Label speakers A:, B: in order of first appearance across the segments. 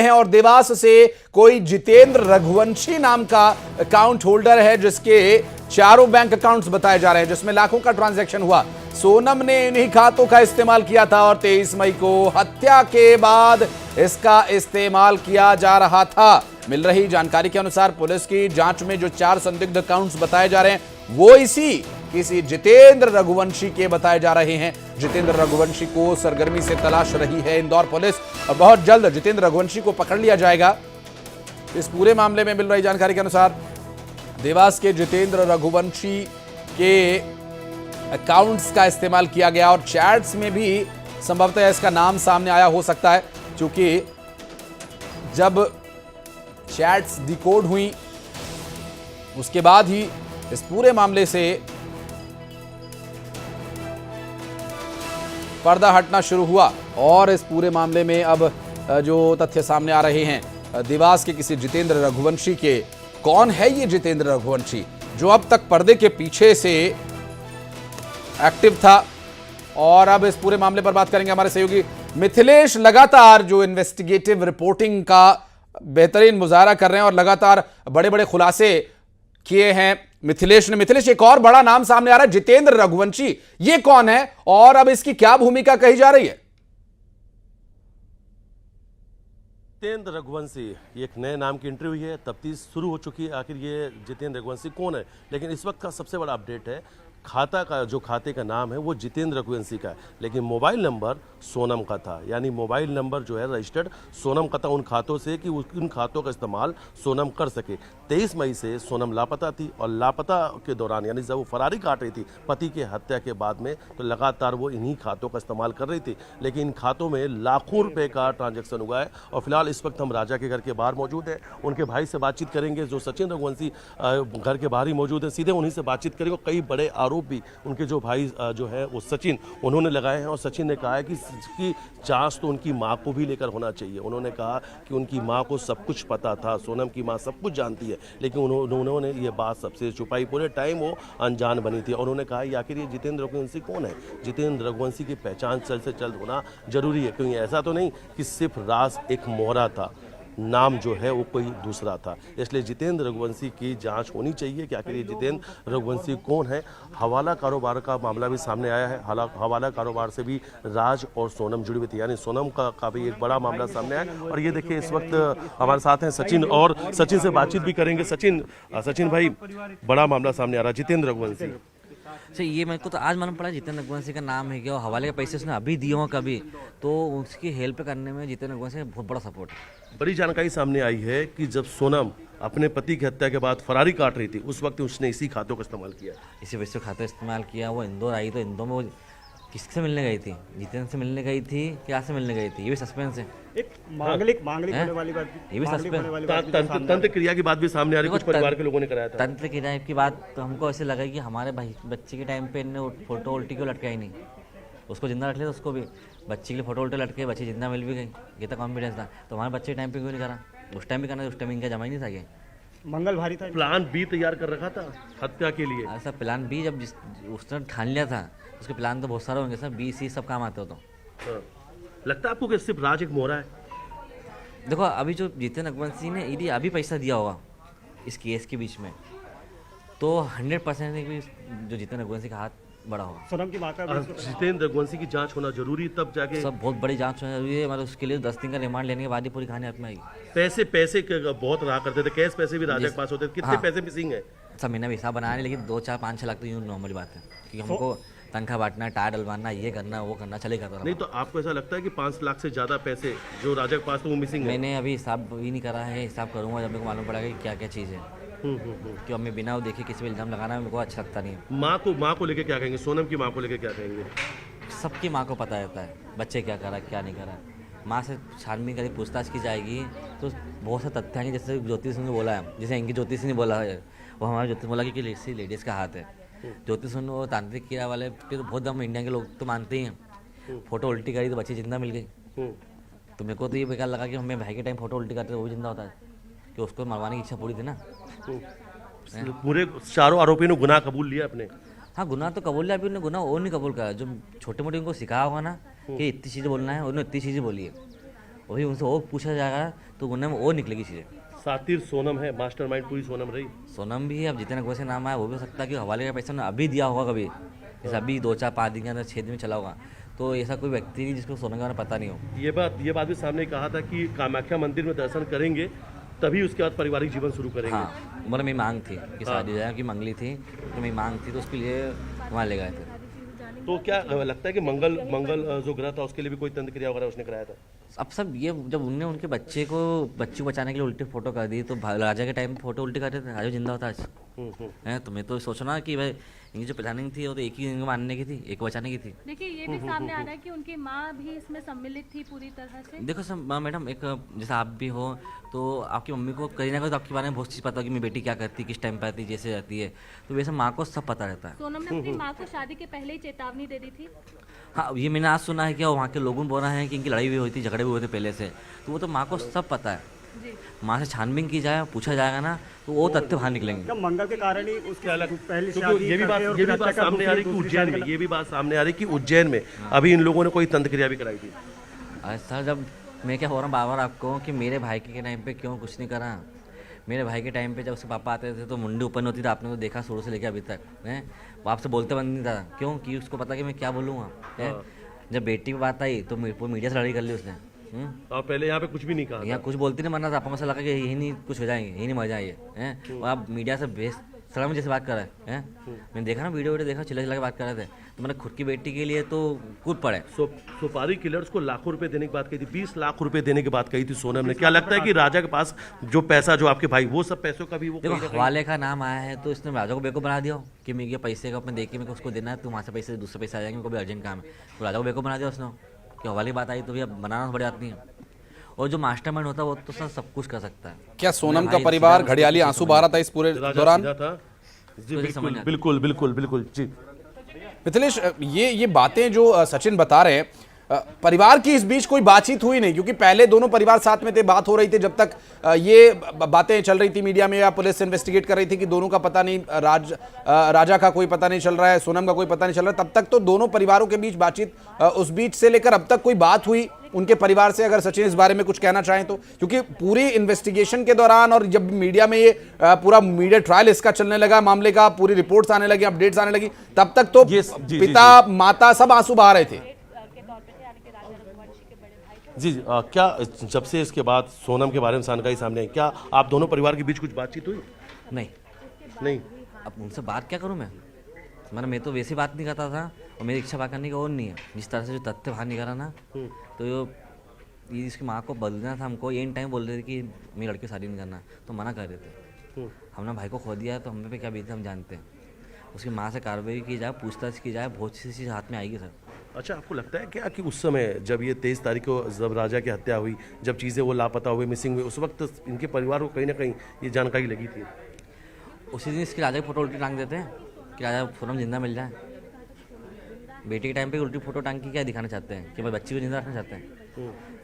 A: हैं और देवास से कोई जितेंद्र रघुवंशी नाम का अकाउंट होल्डर है जिसके चारों बैंक अकाउंट्स बताए जा रहे हैं जिसमें लाखों का ट्रांजैक्शन हुआ। सोनम ने इन्हीं खातों का इस्तेमाल किया था और 23 मई को हत्या के बाद इसका इस्तेमाल किया जा रहा था। मिल रही जानकारी के अनुसार पुलिस की जांच में जो 4 संदिग्ध अकाउंट्स बताए जा रहे हैं वो किसी जितेंद्र रघुवंशी के बताए जा रहे हैं। जितेंद्र रघुवंशी को सरगर्मी से तलाश रही है इंदौर पुलिस और बहुत जल्द जितेंद्र रघुवंशी को पकड़ लिया जाएगा। इस पूरे मामले में मिल रही जानकारी के अनुसार देवास के जितेंद्र रघुवंशी के अकाउंट्स का इस्तेमाल किया गया और चैट्स में भी संभवतः इसका नाम सामने आया हो सकता है, क्योंकि जब चैट्स डिकोड हुई उसके बाद ही इस पूरे मामले से पर्दा हटना शुरू हुआ और इस पूरे मामले में अब जो तथ्य सामने आ रहे हैं देवास के किसी जितेंद्र रघुवंशी के। कौन है ये जितेंद्र रघुवंशी जो अब तक पर्दे के पीछे से एक्टिव था? और अब इस पूरे मामले पर बात करेंगे हमारे सहयोगी मिथिलेश। लगातार जो इन्वेस्टिगेटिव रिपोर्टिंग का बेहतरीन मुजाहरा कर रहे हैं और लगातार बड़े बड़े खुलासे किए हैं मिथिलेश ने। मिथिलेश, एक और बड़ा नाम सामने आ रहा है, जितेंद्र रघुवंशी। ये कौन है और अब इसकी क्या भूमिका कही जा रही है?
B: जितेंद्र रघुवंशी, ये एक नए नाम की एंट्री हुई है, तफ्तीश शुरू हो चुकी है आखिर ये जितेंद्र रघुवंशी कौन है। लेकिन इस वक्त का सबसे बड़ा अपडेट है खाते का नाम है वो जितेंद्र रघुवंशी का है, लेकिन मोबाइल नंबर सोनम का था। यानी मोबाइल नंबर जो है रजिस्टर्ड सोनम का था उन खातों से कि उन खातों का इस्तेमाल सोनम कर सके। 23 मई से सोनम लापता थी और लापता के दौरान यानी जब वो फरारी काट रही थी पति के हत्या के बाद में, तो लगातार वो इन्हीं खातों का इस्तेमाल कर रही थी। लेकिन इन खातों में लाखों रुपए का ट्रांजैक्शन हुआ है और फिलहाल इस वक्त हम राजा के घर के बाहर मौजूद हैं। उनके भाई से बातचीत करेंगे जो सचिन रघुवंशी घर के बाहर ही मौजूद है, सीधे उन्हीं से बातचीत करेंगे। कई बड़े आरोप भी उनके जो भाई जो है वो सचिन उन्होंने लगाए हैं और सचिन ने कहा है कि इसकी जांच तो उनकी मां को भी लेकर होना चाहिए। उन्होंने कहा कि उनकी मां को सब कुछ पता था, सोनम की मां सब कुछ जानती है, लेकिन उन्होंने ये बात सबसे छुपाई। पूरे टाइम वो अनजान बनी थी और उन्होंने कहा कि आखिर ये जितेंद्र रघुवंशी कौन है। जितेंद्र रघुवंशी की पहचान जल्द से जल्द होना जरूरी है, क्योंकि ऐसा तो नहीं कि सिर्फ राज एक मोहरा था, नाम जो है वो कोई दूसरा था। इसलिए जितेंद्र रघुवंशी की जांच होनी चाहिए कि आखिर ये जितेंद्र रघुवंशी कौन है। हवाला कारोबार का मामला भी सामने आया है। हवाला कारोबार से भी राज और सोनम जुड़ी हुई थी, यानी सोनम का भी एक बड़ा मामला सामने आया। और ये देखिए इस वक्त हमारे साथ हैं सचिन और सचिन से बातचीत भी करेंगे। सचिन भाई, बड़ा मामला सामने आ रहा है जितेंद्र रघुवंशी।
C: सर ये मेरे को तो आज मालूम पड़ा जितेंद्र रघुवंशी का नाम है क्या, और हवाले के पैसे उसने अभी दिए हो कभी, तो उसकी हेल्प करने में जितेंद्र रघुवंशी का बहुत बड़ा सपोर्ट है।
B: बड़ी जानकारी सामने आई है कि जब सोनम अपने पति की हत्या के बाद फरारी काट रही थी उस वक्त उसने इसी खातों का इस्तेमाल किया,
C: इसी वजह से खाता इस्तेमाल किया। वो इंदौर आई तो इंदौर में वो किससे मिलने गई थी? जितेंद्र से मिलने गई थी, क्या से मिलने गई थी? ये भी सस्पेंस है।
D: एक मांगलिक होने वाली बात,
C: ये भी सस्पेंस।
B: तंत्र क्रिया की बात भी सामने आ रही है, कुछ परिवार के लोगों ने कराया था।
C: तंत्र क्रिया की बात तो हमको ऐसे लगा कि हमारे भाई बच्चे के टाइम पे इन्हें फोटो उल्टी क्यों लटकाई नहीं, उसको जिंदा रख लिया, उसको भी बच्ची के लिए फोटो उल्टे लटके, बच्ची जिंदा मिल भी गई, ये तो कॉन्फिडेंस था। तो हमारे बच्चे के टाइम पे क्यों नहीं करा? उस टाइम भी करना, उस टाइम इनका जमा ही नहीं था। ये
D: मंगल भारी था,
B: प्लान बी तैयार कर रखा था हत्या के लिए।
C: ऐसा प्लान बी जब उसने ठान लिया था, उसके प्लान तो बहुत सारे होंगे सर, बी सी सब काम आते हो। तो
B: लगता है आपको कि सिर्फ राज एक मोहरा है?
C: देखो अभी जो जितेंद्र रघुवंशी ने ईडी अभी पैसा दिया होगा इस केस के बीच में, तो 100% जो जितेंद्र रघुवंशी का हाथ बड़ा होगा।
D: सोनम की माता
B: जितेंद्र रघुवंशी की जांच होना जरूरी, तब जाके
C: सब बहुत बड़ी जांच होना जरूरी है। मतलब उसके लिए 10 दिन का रिमांड लेने के बाद ही पूरी कहानी हाथ में आएगी।
B: पैसे बहुत रहा करते थे, कैश पैसे भी राजा के पास होते थे, कितने पैसे मिसिंग है?
C: सब मैंने भी हिसाब बनाया नहीं, लेकिन 2, 4, 5, 6 लाख तो यूँ नॉर्मल बात है, क्योंकि हमको तनख्वाह बांटना, टायर डलवाना, ये करना वो करना चलेगा।
B: नहीं तो आपको ऐसा लगता है कि 5 लाख से ज्यादा पैसे जो राजा के पास तो वो मिसिंग है?
C: मैंने अभी हिसाब भी नहीं करा है, हिसाब करूंगा जब मेरे को मालूम पड़ेगा कि क्या क्या चीज़ है। क्यों हमें बिना वो देखे किसी पे इल्जाम लगाना मेरे को अच्छा लगता नहीं है।
B: माँ को लेके क्या कहेंगे? सोनम की माँ को लेके क्या कहेंगे?
C: सबकी माँ को पता रहता है बच्चे क्या करा क्या नहीं करा। माँ से छानबीन करी पूछताछ की जाएगी तो बहुत से तथ्य आएंगे। जैसे ज्योतिष ने बोला है, जैसे इनकी ज्योतिष ने बोला है, वो हमारे ज्योतिष बोला कि लेडीज़ का हाथ है। ज्योतिष वो तांत्रिक क्रिया वाले फिर बहुत दम इंडिया के लोग तो मानते ही हैं। फोटो उल्टी करी तो बच्ची जिंदा मिल गई। तो मेरे को तो ये बेकार लगा कि हमें भाई के टाइम फोटो उल्टी करते वो भी जिंदा होता है, कि उसको मरवाने की इच्छा पूरी थी ना।
B: पूरे चारों आरोपियों ने गुनाह कबूल लिया अपने?
C: हाँ गुनाह तो कबूल लिया, अभी उन्होंने गुनाह और नहीं कबूल करा। जो छोटे मोटे उनको सिखाया होगा ना कि इतनी चीज़ें बोलना है, उन्होंने इतनी चीज़ें बोली है। वही उनसे वो पूछा जाएगा तो उन्हें वो निकलेगी चीज़ें।
B: सातिर सोनम है, मास्टरमाइंड पूरी सोनम रही।
C: सोनम भी है, अब जितने रघुवंशी नाम आया वो भी हो सकता है कि हवाले का पैसा ना अभी दिया होगा कभी, जैसे अभी 2-4-5 दिन के अंदर 6 दिन में चला होगा, तो ऐसा कोई व्यक्ति नहीं जिसको सोनम के बारे में पता नहीं हो।
B: ये बात भी सामने कहा था कि कामाख्या मंदिर में दर्शन करेंगे तभी उसके बाद पारिवारिक जीवन शुरू करेंगे।
C: हाँ, मतलब मेरी मांग थी कि शादी जाए की मंगली थी, तो मेरी मांग थी तो उसके लिए वहाँ ले गए थे।
B: तो क्या लगता है कि मंगल जो ग्रह था उसके लिए भी कोई तंत्र क्रिया वगैरह उसने कराया था?
C: अब सब ये जब उनने उनके बच्ची को बचाने के लिए उल्टी फोटो कर दी, तो राजा के टाइम फोटो उल्टी कर रहे थे, राजा जिंदा होता आज है। तो मैं तो सोचना कि भाई इनकी जो प्लानिंग थी वो तो एक ही इनको मानने की थी, एक बचाने की थी।
E: देखिए ये भी सामने आ रहा है कि उनकी माँ भी इसमें सम्मिलित थी पूरी तरह से।
C: देखो सब मैडम, एक जैसे आप भी हो तो आपकी मम्मी को कहीं ना कहीं तो आपके बारे में बहुत चीज़ पता हो कि मेरी बेटी क्या करती, किस टाइम पे आती, जैसे रहती है, तो वैसे माँ को सब पता रहता है।
E: सोनम ने अपनी माँ को शादी के पहले ही चेतावनी दे दी थी।
C: हाँ, ये मैंने आज सुना है कि वहाँ के लोगों ने बोला है कि इनकी लड़ाई भी हुई थी, झगड़े भी हुए थे पहले से, तो वो तो माँ को सब पता है। माँ से छानबीन की जाए, पूछा जाएगा ना, तो वो तथ्य बाहर निकलेंगे।
D: क्या मंगल के कारण ही उसके अलग पहली
B: क्योंकि ये भी बात सामने आ रही कि उज्जैन में, ये भी बात सामने आ रही कि उज्जैन में अभी इन लोगों ने कोई तंत्र क्रिया भी कराई थी।
C: सर जब मैं क्या हो रहा हूँ बार बार आपको कि मेरे भाई के टाइम पे क्यों कुछ नहीं करा। मेरे भाई के टाइम पे जब उसके पापा आते थे तो मुंडी ऊपर नहीं होती थी, आपने तो देखा शुरू से लेकर अभी तक है। वो आपसे बोलते बंद नहीं था, क्यों कि उसको पता कि मैं क्या बोलूँगा है। जब बेटी की बात आई तो मीडिया से लड़ाई कर ली उसने।
B: और पहले यहाँ पे कुछ भी नहीं कहा,
C: यहाँ कुछ बोलती नहीं, मरना था आपको, मसा लगा कि यही नहीं कुछ हो जाएंगे, यही नहीं मर जाएंगे हैं। और आप मीडिया से बेस सड़क में जैसे बात कर रहे हैं, मैंने देखा ना वीडियो देखा, चिल्ला चिल्ला के बात कर रहे थे, तो मैंने खुद की बेटी के लिए तो कूद पड़े।
B: सुपारी किलर्स को लाखों रुपए देने की बात कही थी, 20 लाख रुपए देने की बात कही थी सोनम ने। क्या लगता है कि राजा के पास जो पैसा, जो आपके भाई, वो सब पैसों का भी वो
C: देखो हवाले का नाम आया है तो इसने राजा को बेवकूफ़ बना दिया कि मेरे पैसे का अपने देख के मेरे को उसको देना है, तो वहाँ से पैसे दूसरे पैसे आ जाएंगे, मेरे को भी अर्जेंट काम है, तो राजा को बेवकूफ़ बना दिया उसने कि हवाले बात आई तो भैया बनाना बड़ी बात नहीं है। और जो मास्टरमाइंड होता है वो तो सब कुछ कर सकता है।
A: क्या सोनम का परिवार घड़ियाली आंसू बहा रहा था इस पूरे दौरान?
B: बिल्कुल बिल्कुल बिल्कुल जी
A: मिथिलेश, ये बातें जो सचिन बता रहे हैं, परिवार की इस बीच कोई बातचीत हुई नहीं, क्योंकि पहले दोनों परिवार साथ में थे, बात हो रही थी जब तक ये बातें चल रही थी मीडिया में या पुलिस इन्वेस्टिगेट कर रही थी कि दोनों का पता नहीं, राजा का कोई पता नहीं चल रहा है, सोनम का कोई पता नहीं चल रहा है, तब तक तो दोनों परिवारों के बीच बातचीत उस बीच से लेकर अब तक कोई बात हुई उनके परिवार से? अगर सचिन इस बारे में कुछ कहना चाहें तो, क्योंकि पूरी इन्वेस्टिगेशन के दौरान और जब मीडिया में ये पूरा मीडिया ट्रायल इसका चलने लगा, मामले का पूरी रिपोर्ट्स आने लगी, अपडेट्स आने लगी, तब तक तो पिता माता सब आंसू बहा रहे थे।
B: जी क्या जब से इसके बाद सोनम के बारे में जानकारी सामने आई, क्या आप दोनों परिवार के बीच कुछ बातचीत हुई? नहीं।
C: अब उनसे बात क्या करूं मैं तो वैसे बात नहीं करता था, और मेरी इच्छा बात करने की और नहीं है। जिस तरह से जो तथ्य बाहर निकला ना, तो ये इसकी माँ को बदलना था हमको, ये इन टाइम बोल रहे थे कि मेरी लड़की शादी नहीं करना, तो मना कर रहे थे। हमने भाई को खो दिया है तो हमें पे क्या बीती हम जानते हैं। उसकी माँ से कार्रवाई की जाए, पूछताछ की जाए, बहुत सी चीज़ हाथ में आएगी सर।
B: अच्छा, आपको लगता है क्या कि उस समय जब ये 23 तारीख को जब राजा की हत्या हुई, जब चीज़ें वो लापता हुए, मिसिंग हुए, उस वक्त इनके परिवार को कहीं ना कहीं ये जानकारी लगी थी?
C: उसी दिन इसकी राजा की फोटो उल्टी टांग देते हैं कि राजा सोनम जिंदा मिल जाए। बेटे के टाइम पे उल्टी फोटो टांग के क्या दिखाना चाहते हैं कि भाई बच्ची को जिंदा रखना चाहते हैं।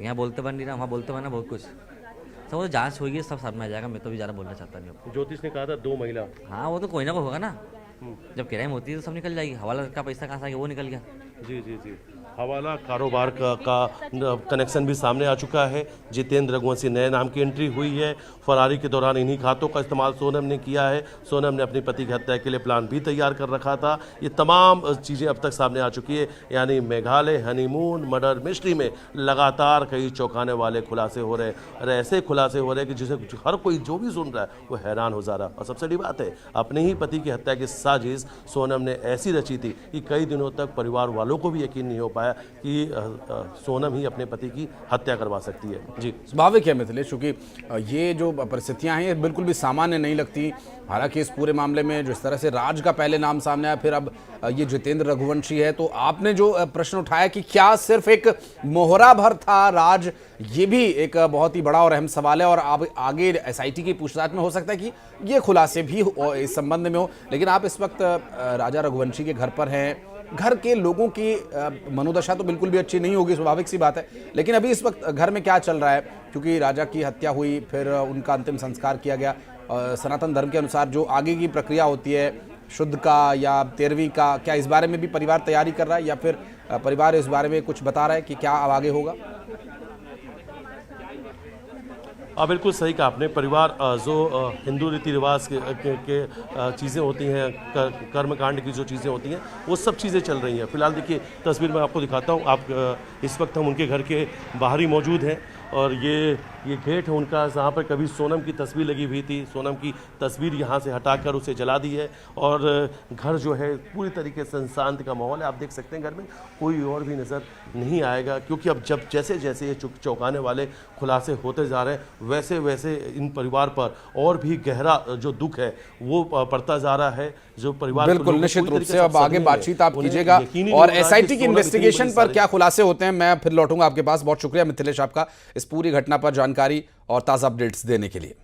C: यहाँ बोलते बन नहीं रहा, वहाँ बोलते बना बहुत कुछ। सब वो जांच होगी, सब सामने आ जाएगा। मैं तो भी ज़्यादा बोलना चाहता नहीं।
B: ज्योतिष ने कहा था 2 महिला।
C: हाँ, वो तो कोई ना कोई होगा ना। जब किराए में होती है तो सब निकल जाएगी। हवाला का पैसा कहाँ से आ गया, वो निकल गया।
B: जी हवाला कारोबार का कनेक्शन भी सामने आ चुका है। जितेंद्र रघुवंशी नए नाम की एंट्री हुई है। फरारी के दौरान इन्हीं खातों का इस्तेमाल सोनम ने किया है। सोनम ने अपनी पति की हत्या के लिए प्लान भी तैयार कर रखा था। ये तमाम चीज़ें अब तक सामने आ चुकी है। यानी मेघालय हनीमून मर्डर मिस्ट्री में लगातार कई चौंकाने वाले खुलासे हो रहे हैं, और ऐसे खुलासे हो रहे हैं कि जिसे हर कोई जो भी सुन रहा है वो हैरान हो जा रहा है। और सबसे बड़ी बात है, अपने ही पति की हत्या की साजिश सोनम ने ऐसी रची थी कि कई दिनों तक परिवार वालों को भी यकीन नहीं हो पाया कि सोनम ही अपने पति की हत्या करवा सकती है। जी
A: स्वाभाविक है मिथिलेश, क्योंकि ये जो परिस्थितियां हैं ये बिल्कुल भी सामान्य नहीं लगती। हालांकि इस पूरे मामले में जिस तरह से राज का पहले नाम सामने आया, फिर अब ये जितेंद्र रघुवंशी है, तो आपने जो प्रश्न उठाया कि क्या सिर्फ एक मोहरा भर था राज, ये भी एक बहुत ही बड़ा और अहम सवाल है। और अब आगे एसआईटी की पूछताछ में हो सकता है कि ये खुलासे भी इस संबंध में हो। लेकिन आप इस वक्त राजा रघुवंशी के घर पर हैं। घर के लोगों की मनोदशा तो बिल्कुल भी अच्छी नहीं होगी, स्वाभाविक सी बात है। लेकिन अभी इस वक्त घर में क्या चल रहा है, क्योंकि राजा की हत्या हुई, फिर उनका अंतिम संस्कार किया गया। सनातन धर्म के अनुसार जो आगे की प्रक्रिया होती है, शुद्ध का या 13वीं का, क्या इस बारे में भी परिवार तैयारी कर रहा है, या फिर परिवार इस बारे में कुछ बता रहा है कि क्या अब आगे होगा?
B: बिल्कुल सही कहा आपने। परिवार जो हिंदू रीति रिवाज के चीज़ें होती हैं, कर्मकांड की जो चीज़ें होती हैं, वो सब चीज़ें चल रही हैं। फिलहाल देखिए तस्वीर मैं आपको दिखाता हूँ। इस वक्त हम उनके घर के बाहर ही मौजूद हैं और ये गेट है उनका, जहाँ पर कभी सोनम की तस्वीर लगी हुई थी। सोनम की तस्वीर यहाँ से हटाकर उसे जला दी है और घर जो है पूरी तरीके से शांत का माहौल है। आप देख सकते हैं घर में कोई और भी नज़र नहीं आएगा, क्योंकि अब जब जैसे जैसे ये चौंकाने वाले खुलासे होते जा रहे हैं वैसे वैसे इन परिवार पर और भी गहरा जो दुख है वो पड़ता जा रहा है। जो परिवार
A: बिल्कुल निश्चित रूप से अब आगे बातचीत आप कीजिएगा और एसआईटी की इन्वेस्टिगेशन पर क्या खुलासे होते हैं मैं फिर लौटूंगा आपके पास। बहुत शुक्रिया मिथिलेश आपका इस पूरी घटना पर जानकारी और ताज़ा अपडेट्स देने के लिए।